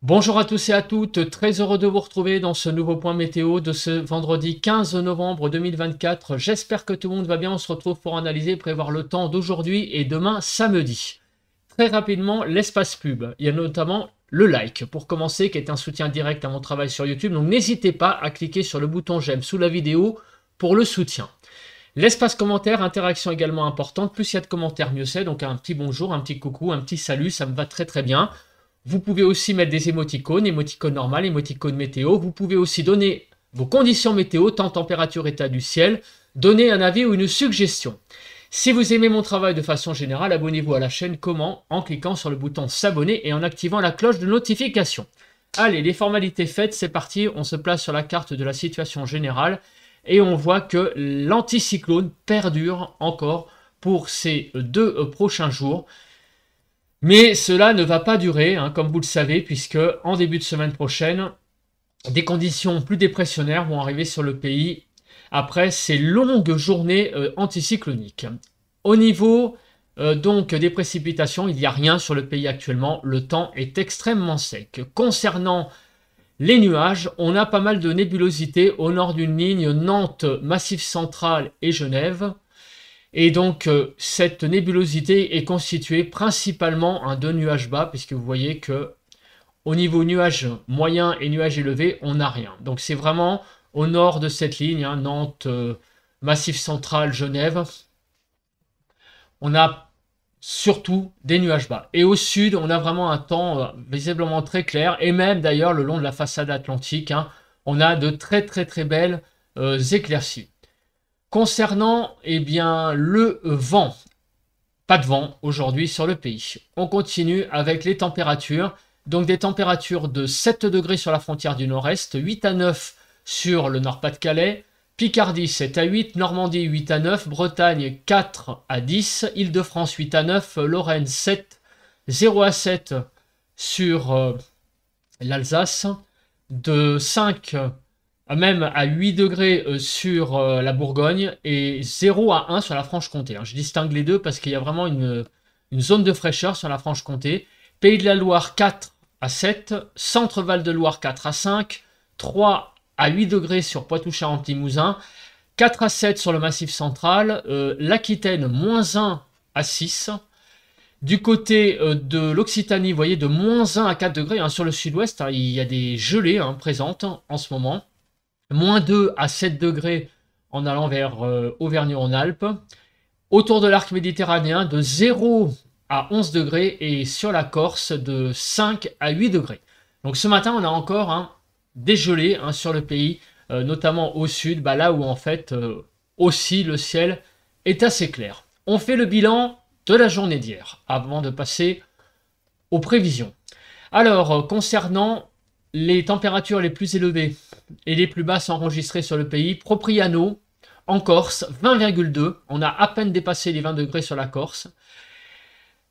Bonjour à tous et à toutes, très heureux de vous retrouver dans ce nouveau point météo de ce vendredi 15 novembre 2024. J'espère que tout le monde va bien, on se retrouve pour analyser et prévoir le temps d'aujourd'hui et demain samedi. Très rapidement, l'espace pub, il y a notamment le like pour commencer qui est un soutien direct à mon travail sur YouTube, donc n'hésitez pas à cliquer sur le bouton j'aime sous la vidéo pour le soutien. L'espace commentaire, interaction également importante, plus il y a de commentaires mieux c'est, donc un petit bonjour, un petit coucou, un petit salut, ça me va très très bien. Vous pouvez aussi mettre des émoticônes normales, émoticônes météo. Vous pouvez aussi donner vos conditions météo, temps, température, état du ciel, donner un avis ou une suggestion. Si vous aimez mon travail de façon générale, abonnez-vous à la chaîne. Comment? En cliquant sur le bouton s'abonner et en activant la cloche de notification. Allez, les formalités faites, c'est parti. On se place sur la carte de la situation générale et on voit que l'anticyclone perdure encore pour ces deux prochains jours. Mais cela ne va pas durer, comme vous le savez, puisque en début de semaine prochaine, des conditions plus dépressionnaires vont arriver sur le pays après ces longues journées anticycloniques. Au niveau donc des précipitations, il n'y a rien sur le pays actuellement, le temps est extrêmement sec. Concernant les nuages, on a pas mal de nébulosité au nord d'une ligne Nantes, Massif Central et Genève. Et donc, cette nébulosité est constituée principalement de nuages bas, puisque vous voyez que au niveau nuages moyens et nuages élevés, on n'a rien. Donc, c'est vraiment au nord de cette ligne, Nantes, Massif Central, Genève, on a surtout des nuages bas. Et au sud, on a vraiment un temps visiblement très clair, et même d'ailleurs le long de la façade atlantique, on a de très très très belles éclaircies. Concernant le vent, pas de vent aujourd'hui sur le pays. On continue avec les températures. Donc des températures de 7 degrés sur la frontière du nord-est, 8 à 9 sur le Nord-Pas-de-Calais, Picardie 7 à 8, Normandie 8 à 9, Bretagne 4 à 10, Île-de-France 8 à 9, Lorraine 7, 0 à 7 sur l'Alsace, de 5 même à 8 degrés sur la Bourgogne et 0 à 1 sur la Franche-Comté. Je distingue les deux parce qu'il y a vraiment une zone de fraîcheur sur la Franche-Comté. Pays de la Loire 4 à 7, Centre-Val de Loire 4 à 5, 3 à 8 degrés sur Poitou-Charentes-Limousin, 4 à 7 sur le Massif central, l'Aquitaine moins 1 à 6. Du côté de l'Occitanie, vous voyez, de moins 1 à 4 degrés. Sur le sud-ouest, il y a des gelées présentes en ce moment. Moins 2 à 7 degrés en allant vers Auvergne-Rhône-Alpes. Autour de l'arc méditerranéen, de 0 à 11 degrés et sur la Corse, de 5 à 8 degrés. Donc ce matin, on a encore des gelées sur le pays, notamment au sud, là où en fait aussi le ciel est assez clair. On fait le bilan de la journée d'hier avant de passer aux prévisions. Alors, concernant les températures les plus élevées et les plus basses enregistrées sur le pays, Propriano, en Corse, 20,2. On a à peine dépassé les 20 degrés sur la Corse.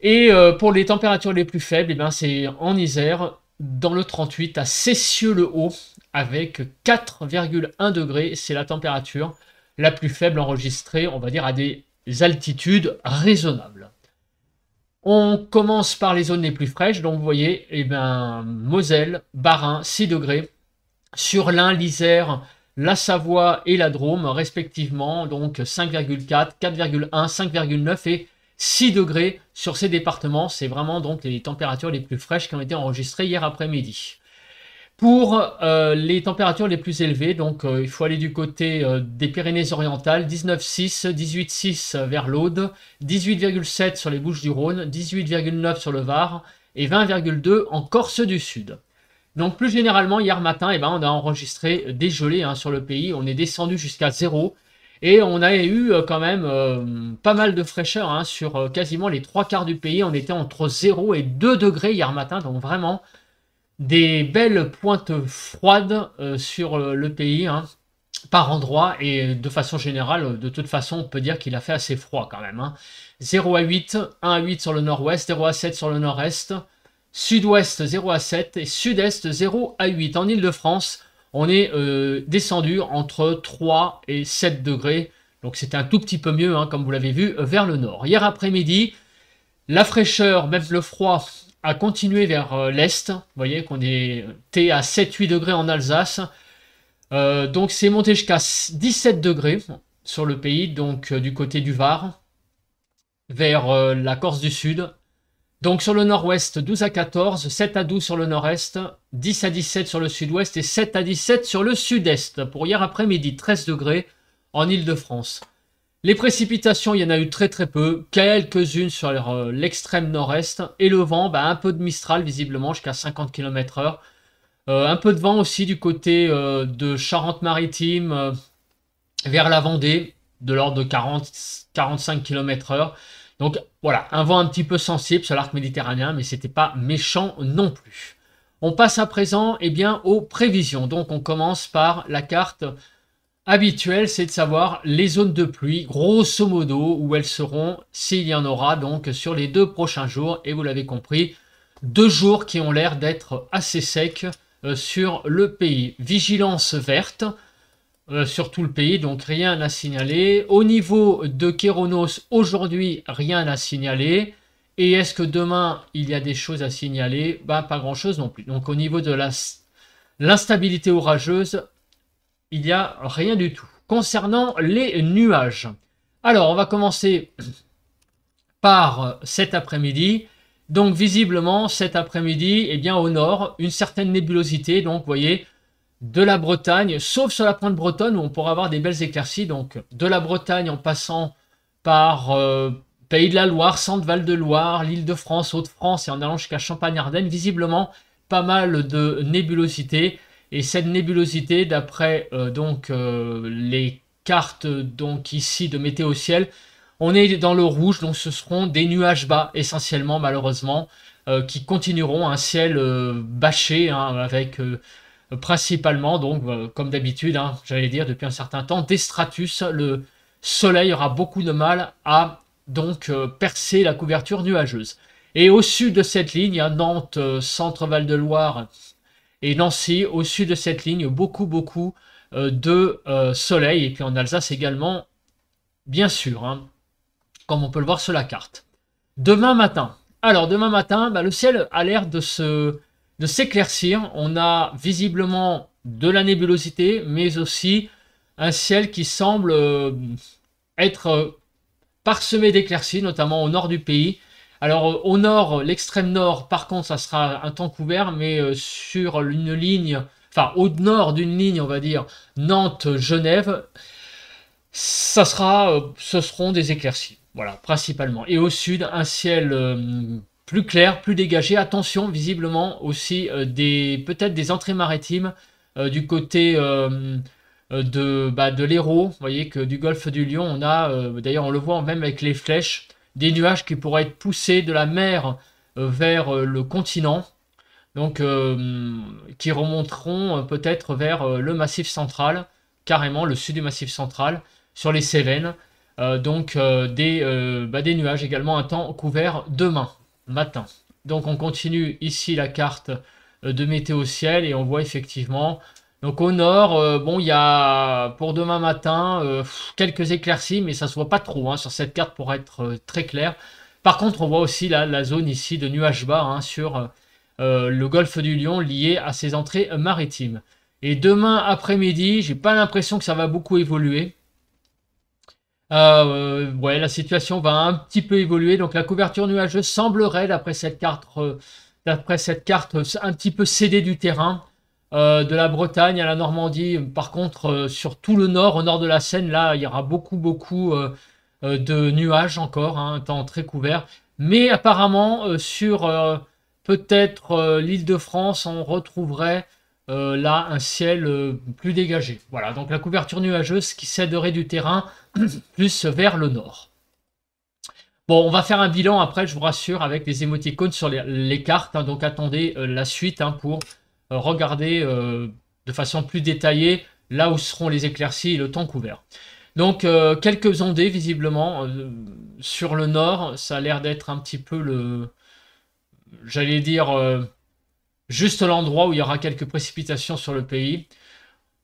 Et pour les températures les plus faibles, c'est en Isère, dans le 38, à Cessieux-le-Haut, avec 4,1 degrés. C'est la température la plus faible enregistrée, on va dire, à des altitudes raisonnables. On commence par les zones les plus fraîches. Donc vous voyez, Moselle, Bas-Rhin, 6 degrés. Sur l'Ain, l'Isère, la Savoie et la Drôme, respectivement, donc 5,4, 4,1, 5,9 et 6 degrés sur ces départements. C'est vraiment donc les températures les plus fraîches qui ont été enregistrées hier après-midi. Pour les températures les plus élevées, donc il faut aller du côté des Pyrénées-Orientales, 19,6, 18,6 vers l'Aude, 18,7 sur les Bouches-du-Rhône, 18,9 sur le Var et 20,2 en Corse du Sud. Donc plus généralement, hier matin, on a enregistré des gelées sur le pays. On est descendu jusqu'à 0 et on a eu quand même pas mal de fraîcheur sur quasiment les 3/4 du pays. On était entre 0 et 2 degrés hier matin, donc vraiment des belles pointes froides sur le pays par endroit, et de façon générale, de toute façon, on peut dire qu'il a fait assez froid quand même. 0 à 8, 1 à 8 sur le nord-ouest, 0 à 7 sur le nord-est, sud-ouest 0 à 7 et sud-est 0 à 8. En Ile-de-France, on est descendu entre 3 et 7 degrés, donc c'est un tout petit peu mieux, comme vous l'avez vu, vers le nord. Hier après-midi, la fraîcheur, même le froid, à continuer vers l'est. Vous voyez qu'on était à 7-8 degrés en Alsace. Donc c'est monté jusqu'à 17 degrés sur le pays, donc du côté du Var, vers la Corse du Sud. Donc sur le nord-ouest, 12 à 14, 7 à 12 sur le nord-est, 10 à 17 sur le sud-ouest et 7 à 17 sur le sud-est. Pour hier après-midi, 13 degrés en Île-de-France. Les précipitations, il y en a eu très très peu, quelques-unes sur l'extrême nord-est. Et le vent, un peu de Mistral visiblement jusqu'à 50 km/h. Un peu de vent aussi du côté de Charente-Maritime vers la Vendée, de l'ordre de 40-45 km/h. Donc voilà, un vent un petit peu sensible sur l'arc méditerranéen, mais c'était pas méchant non plus. On passe à présent aux prévisions. Donc on commence par la carte habituelle, c'est de savoir les zones de pluie, grosso modo, où elles seront, s'il y en aura, donc sur les 2 prochains jours. Et vous l'avez compris, 2 jours qui ont l'air d'être assez secs sur le pays. Vigilance verte. Sur tout le pays, donc rien à signaler. Au niveau de Kéronos, aujourd'hui, rien à signaler. Et est-ce que demain, il y a des choses à signaler? Pas grand-chose non plus. Donc au niveau de l'instabilité orageuse, il n'y a rien du tout. Concernant les nuages, alors on va commencer par cet après-midi. Donc visiblement, cet après-midi, au nord, une certaine nébulosité. Donc vous voyez, de la Bretagne, sauf sur la pointe bretonne où on pourra avoir des belles éclaircies, donc de la Bretagne en passant par Pays de la Loire, Centre-Val de Loire, l'Île-de-France, Hauts-de-France et en allant jusqu'à Champagne-Ardenne, visiblement pas mal de nébulosité. Et cette nébulosité, d'après les cartes donc ici de météo ciel, on est dans le rouge, donc ce seront des nuages bas essentiellement malheureusement, qui continueront un ciel bâché avec principalement, donc comme d'habitude, j'allais dire depuis un certain temps, des stratus. Le soleil aura beaucoup de mal à percer la couverture nuageuse. Et au sud de cette ligne, il y a Nantes, Centre-Val de Loire et Nancy. Au sud de cette ligne, beaucoup de soleil. Et puis en Alsace également, bien sûr, comme on peut le voir sur la carte. Demain matin. Alors demain matin, le ciel a l'air de s'éclaircir. On a visiblement de la nébulosité, mais aussi un ciel qui semble être parsemé d'éclaircies, notamment au nord du pays. Alors au nord, l'extrême nord, par contre, ça sera un temps couvert, mais sur une ligne, enfin au nord d'une ligne, on va dire, Nantes-Genève, ce seront des éclaircies, voilà, principalement. Et au sud, un ciel plus clair, plus dégagé. Attention, visiblement aussi peut-être des entrées maritimes du côté de l'Hérault. Vous voyez que du golfe du Lion, on a, d'ailleurs on le voit même avec les flèches, des nuages qui pourraient être poussés de la mer vers le continent, donc qui remonteront peut-être vers le Massif central, carrément le sud du Massif central, sur les Cévennes. Des nuages également, un temps couvert demain matin. Donc on continue ici la carte de météo ciel et on voit effectivement, donc au nord, il y a pour demain matin quelques éclaircies, mais ça se voit pas trop sur cette carte pour être très clair. Par contre, on voit aussi la zone ici de nuages bas sur le golfe du Lion lié à ces entrées maritimes. Et demain après-midi, j'ai pas l'impression que ça va beaucoup évoluer. La situation va un petit peu évoluer. Donc la couverture nuageuse semblerait, d'après cette carte, un petit peu céder du terrain. De la Bretagne à la Normandie, par contre, sur tout le nord, au nord de la Seine, là, il y aura beaucoup de nuages encore, un temps très couvert. Mais apparemment, sur peut-être l'Île-de-France, on retrouverait là un ciel plus dégagé. Voilà, donc la couverture nuageuse qui céderait du terrain plus vers le nord. Bon, on va faire un bilan après, je vous rassure, avec les émoticônes sur les cartes. Donc attendez la suite pour regarder de façon plus détaillée là où seront les éclaircies et le temps couvert. Donc quelques ondées visiblement sur le nord. Ça a l'air d'être un petit peu j'allais dire juste l'endroit où il y aura quelques précipitations sur le pays.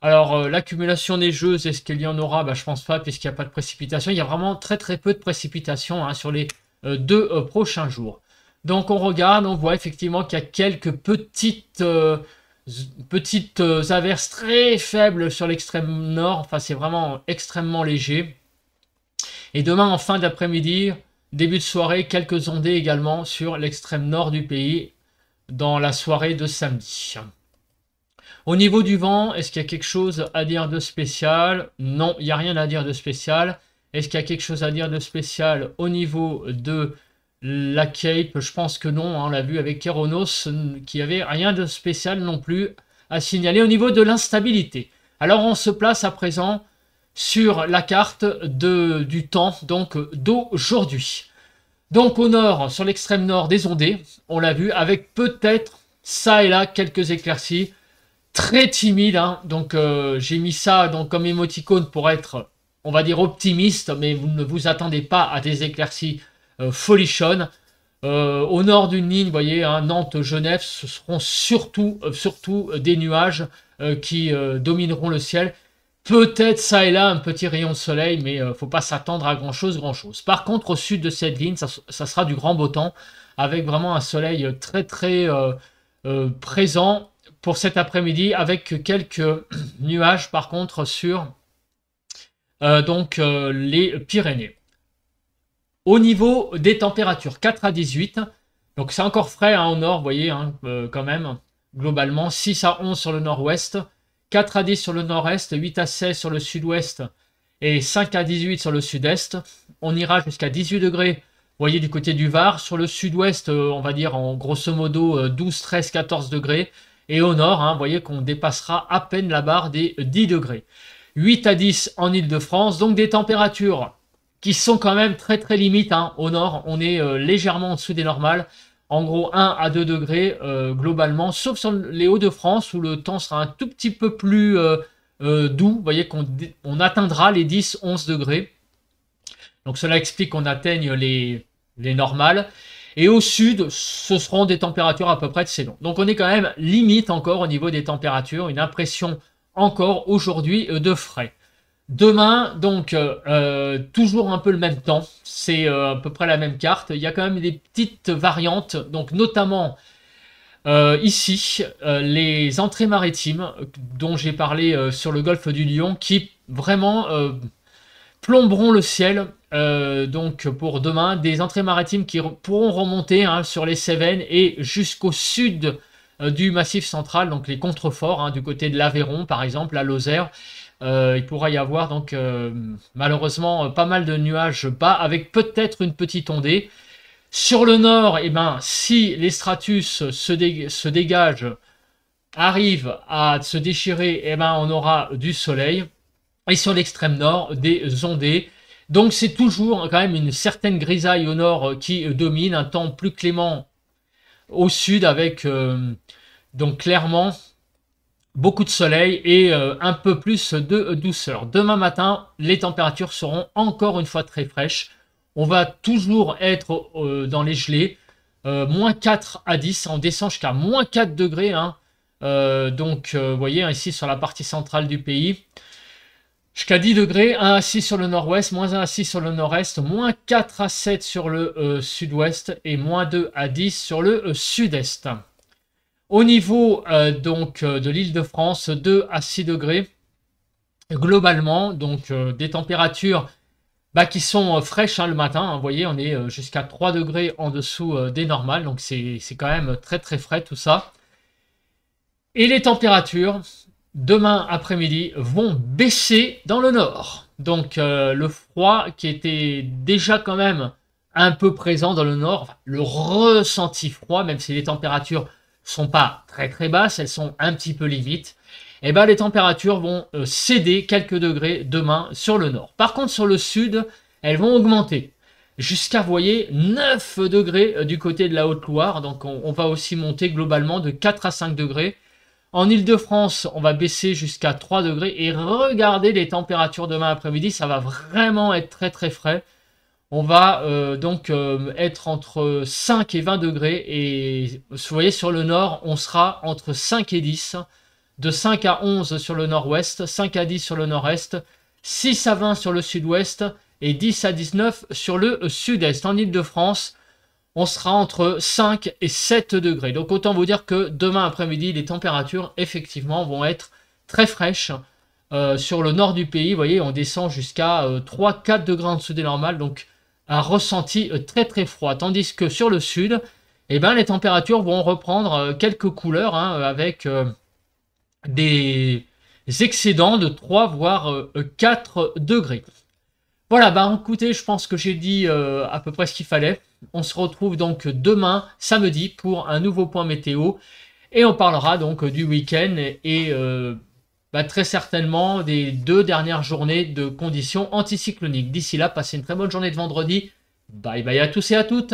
Alors l'accumulation neigeuse, est-ce qu'il y en aura? Je pense pas, puisqu'il n'y a pas de précipitation. Il y a vraiment très peu de précipitations sur les 2 prochains jours. Donc on regarde, on voit effectivement qu'il y a quelques petites averses très faibles sur l'extrême nord. Enfin, c'est vraiment extrêmement léger. Et demain, en fin d'après-midi, début de soirée, quelques ondées également sur l'extrême nord du pays dans la soirée de samedi. Au niveau du vent, est-ce qu'il y a quelque chose à dire de spécial? Non, il n'y a rien à dire de spécial. Est-ce qu'il y a quelque chose à dire de spécial au niveau de la Cape? Je pense que non, hein, on l'a vu avec Keronos, qu'il n'y avait rien de spécial non plus à signaler au niveau de l'instabilité. Alors on se place à présent sur la carte du temps, donc d'aujourd'hui. Donc au nord, sur l'extrême nord des ondées, on l'a vu, avec peut-être ça et là quelques éclaircies, très timides, hein. Donc j'ai mis ça donc, comme émoticône pour être, on va dire, optimiste, mais vous ne vous attendez pas à des éclaircies folichonnes. Au nord d'une ligne, vous voyez, hein, Nantes-Genève, ce seront surtout des nuages qui domineront le ciel. Peut-être ça et là un petit rayon de soleil, mais faut pas s'attendre à grand chose. Par contre, au sud de cette ligne, ça sera du grand beau temps, avec vraiment un soleil très présent pour cet après-midi, avec quelques nuages par contre sur les Pyrénées. Au niveau des températures, 4 à 18, donc c'est encore frais hein, au nord, vous voyez, hein, quand même, globalement, 6 à 11 sur le nord-ouest, 4 à 10 sur le nord-est, 8 à 16 sur le sud-ouest et 5 à 18 sur le sud-est. On ira jusqu'à 18 degrés, vous voyez, du côté du Var. Sur le sud-ouest, on va dire en grosso modo 12, 13, 14 degrés. Et au nord, hein, vous voyez qu'on dépassera à peine la barre des 10 degrés. 8 à 10 en Ile-de-France, donc des températures qui sont quand même très limites. Hein. Au nord, on est légèrement en dessous des normales. En gros, 1 à 2 degrés globalement, sauf sur les Hauts-de-France où le temps sera un tout petit peu plus doux. Vous voyez qu'on atteindra les 10-11 degrés. Donc cela explique qu'on atteigne les normales. Et au sud, ce seront des températures à peu près de ces longs. Donc on est quand même limite encore au niveau des températures. Une impression encore aujourd'hui de frais. Demain, donc, toujours un peu le même temps, c'est à peu près la même carte. Il y a quand même des petites variantes, donc notamment ici, les entrées maritimes dont j'ai parlé sur le golfe du Lion, qui vraiment plomberont le ciel. Donc pour demain, des entrées maritimes qui pourront remonter hein, sur les Cévennes et jusqu'au sud du Massif central, donc les contreforts, hein, du côté de l'Aveyron par exemple, la Lozère. Il pourra y avoir donc malheureusement pas mal de nuages bas avec peut-être une petite ondée. Sur le nord, eh ben, si les stratus se dégagent, arrivent à se déchirer, eh ben, on aura du soleil. Et sur l'extrême nord, des ondées. Donc c'est toujours quand même une certaine grisaille au nord qui domine, un temps plus clément au sud avec donc clairement beaucoup de soleil et un peu plus de douceur. Demain matin, les températures seront encore une fois très fraîches. On va toujours être dans les gelées. Moins 4 à 10, on descend jusqu'à moins 4 degrés. Hein. Vous voyez ici sur la partie centrale du pays. Jusqu'à 10 degrés, 1 à 6 sur le nord-ouest, moins 1 à 6 sur le nord-est, moins 4 à 7 sur le sud-ouest et moins 2 à 10 sur le sud-est. Au niveau de l'Île-de-France, 2 à 6 degrés globalement, donc des températures qui sont fraîches hein, le matin. Hein, vous voyez, on est jusqu'à 3 degrés en dessous des normales, donc c'est quand même très frais tout ça. Et les températures, demain après-midi, vont baisser dans le nord. Donc le froid qui était déjà quand même un peu présent dans le nord, le ressenti froid, même si les températures sont pas très basses, elles sont un petit peu limites, et ben les températures vont céder quelques degrés demain sur le nord. Par contre sur le sud, elles vont augmenter jusqu'à, vous voyez, 9 degrés du côté de la Haute-Loire, donc on va aussi monter globalement de 4 à 5 degrés. En Ile-de-France, on va baisser jusqu'à 3 degrés et regardez les températures demain après-midi, ça va vraiment être très frais. On va être entre 5 et 20 degrés et vous voyez sur le nord, on sera entre 5 et 10, de 5 à 11 sur le nord-ouest, 5 à 10 sur le nord-est, 6 à 20 sur le sud-ouest et 10 à 19 sur le sud-est. En Ile-de-France, on sera entre 5 et 7 degrés. Donc autant vous dire que demain après-midi, les températures effectivement vont être très fraîches. Sur le nord du pays, vous voyez, on descend jusqu'à 3-4 degrés en dessous des normales, donc un ressenti très très froid. Tandis que sur le sud, eh ben, les températures vont reprendre quelques couleurs, hein, avec des excédents de 3 voire 4 degrés. Voilà, bah écoutez, je pense que j'ai dit à peu près ce qu'il fallait. On se retrouve donc demain, samedi, pour un nouveau point météo. Et on parlera donc du week-end et très certainement des 2 dernières journées de conditions anticycloniques. D'ici là, passez une très bonne journée de vendredi. Bye bye à tous et à toutes.